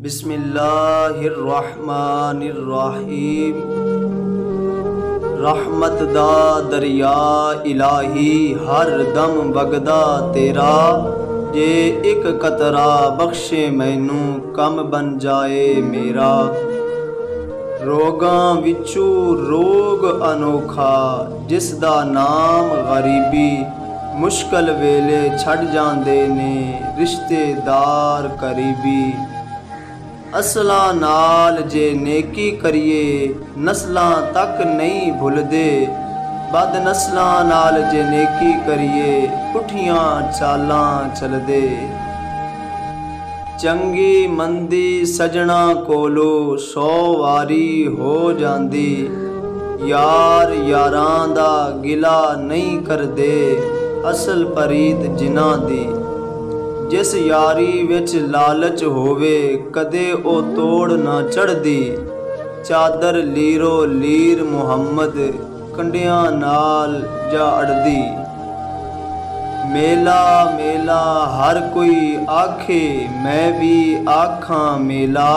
बिस्मिल्लाहिर्रहमानिर्रहीम। रहमत दा दरिया इलाही हर दम वगदा तेरा, जे एक कतरा बख्शे मैनू कम बन जाए मेरा। रोगां विचू रोग अनोखा जिस दा नाम गरीबी, मुश्किल वेले छड़ जांदे ने रिश्तेदार करीबी। असलां नाल जे नेकी करिए नस्लां तक नहीं भुलदे, बद नस्लां नाल जे नेकी करिए पुठियां चालां चलदे। चंगी मंदी सजना कोलो 100 वारी हो जांदी, यार यारां दा गिला नहीं करदे असल परीत जिन्हां दी। जिस यारी विच लालच होवे कदे ओ तोड़ ना चढ़दी, चादर लीरो लीर मुहम्मद कंडियां नाल जा अड़दी। मेला मेला हर कोई आखे मैं भी आखां मेला,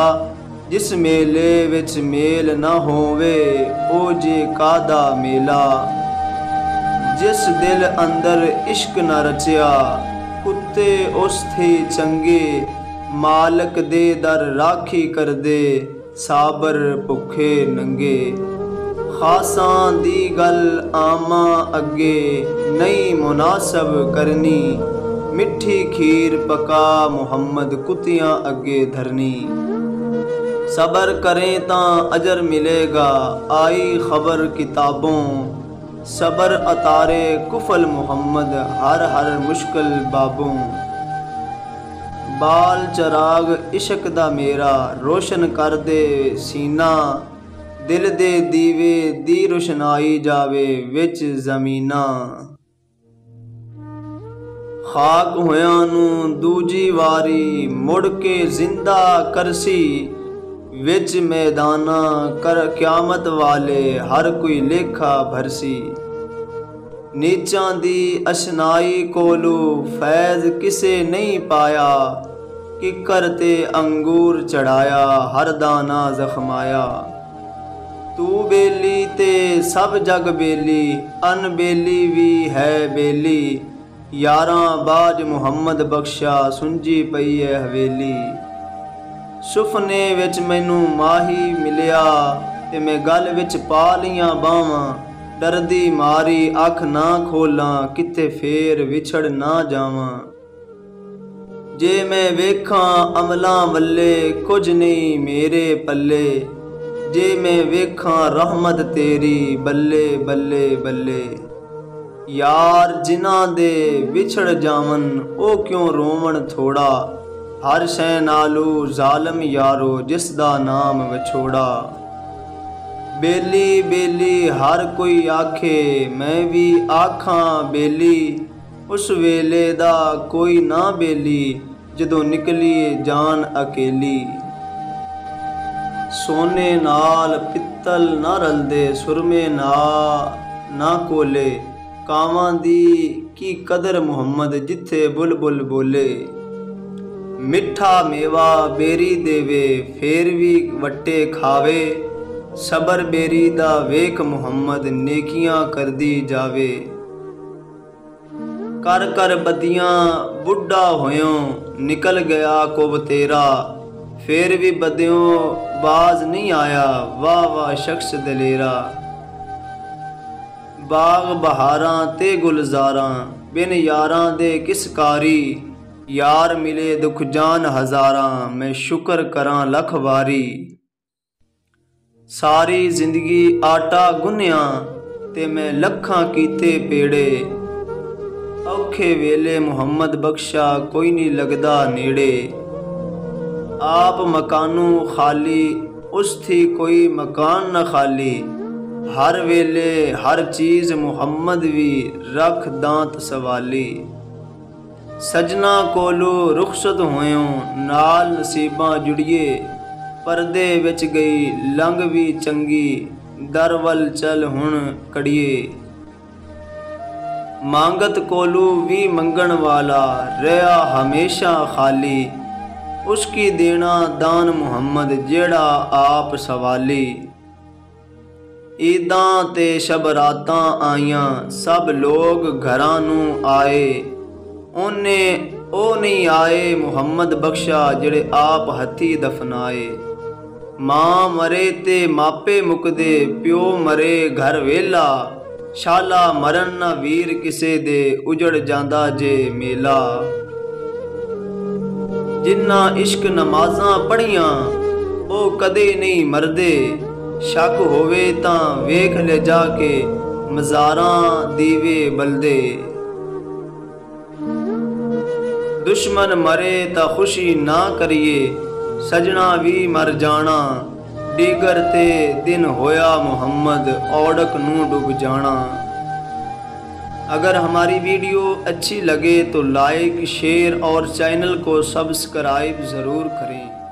जिस मेले विच मेल ना होवे ओ जे कादा मेला। जिस दिल अंदर इश्क ना रचिया कुत्ते उस थे चंगे, मालक दे दर राखी कर दे साबर भुखे नंगे। खासां दी गल आमा अगे नहीं मुनासब करनी, मिठी खीर पका मुहम्मद कुतियां अगे धरनी। सबर करें तां अजर मिलेगा आई खबर किताबों, सबर अतारे कुफल मुहम्मद हर हर मुश्किल बाबों। बाल चराग इश्क दा मेरा रोशन कर दे सीना, दिल दे दीवे दी रोशनाई जावे विच जमीना। खाक होयां नू दूजी वारी मुड़ के जिंदा करसी, विच मैदाना कर क्यामत वाले हर कोई लेखा भरसी। नीचां दी अशनाई कोलू फैज़ किसे नहीं पाया, किकर ते अंगूर चढ़ाया हर दाना जख्माया। तू बेली ते सब जग बेली, अन बेली भी है बेली, यारां बाज मुहम्मद बख्शा सुंजी पई है हवेली। सुफने विच मैनू माही मिलिया ते मैं गल विच पा लियां बावां, डरदी मारी अख ना खोलां किथे फेर विछड़ ना जावां। जे मैं वेखां अमलां वल्ले कुछ नहीं मेरे पल्ले, जे मैं वेखां रहमत तेरी बल्ले बल्ले बल्ले। यार जिन्हां दे विछड़ जावन ओ क्यों रोवण थोड़ा, हर शै नालू जालम यारो जिस दा नाम विछोड़ा। बेली बेली हर कोई आखे मैं भी आखां बेली, उस वेले दा कोई ना बेली जदों निकली जान अकेली। सोने नाल पित्तल ना रलदे सुरमे ना कोले, कावां दी की कदर मुहम्मद जिथे बुलबुल बोले। मिठा मेवा बेरी देवे फेर भी वट्टे खावे, सबर बेरी दा वेख मुहम्मद नेकियां करदी जावे। कर कर बदियां बुढ़ा होयों निकल गया कुब तेरा, फिर भी बदियों बाज नहीं आया वाह वाह शख्स दलेरा। बाग बहारां ते गुलजारां बिन यारां दे किस कारी, यार मिले दुख जान हजारां मैं शुक्र करां लख वारी। सारी जिंदगी आटा गुन्निया ते मैं लखां कीते पेड़े, औखे वेले मुहम्मद बख्शा कोई नहीं लगदा नेड़े। आप मकानू खाली उस थी कोई मकान न खाली, हर वेले हर चीज मुहम्मद भी रख दांत सवाली। सजना कोलो रुखसत होयों नाल नसीबां जुड़िए, परदे विच गई लंघ भी चंगी दर वल चल हुण कड़िए। मांगत कोलू भी मंगण वाला रहा हमेशा खाली, उसकी देना दान मुहम्मद जेड़ा आप सवाली। ईदां ते शब रातां आईयां सब लोग घरां नूं आए, ओने ओ नहीं आए मुहम्मद बख्शा जेड़े आप हथी दफनाए। मां मरे ते मापे मुकदे, प्यो मरे घर वेला, शाला मरन ना वीर किसे दे, उजड़ जांदा जे मेला। जिन्ना इश्क नमाज़ां पढ़ियां ओ कदे नहीं मरदे, शक होवे तां वेख ले जाके मज़ारां दीवे बलदे। दुश्मन मरे तां खुशी ना करिए, सजना भी मर जाना, डीगर ते दिन होया मुहम्मद औड़क नूं डूब जाना। अगर हमारी वीडियो अच्छी लगे तो लाइक शेयर और चैनल को सब्सक्राइब ज़रूर करें।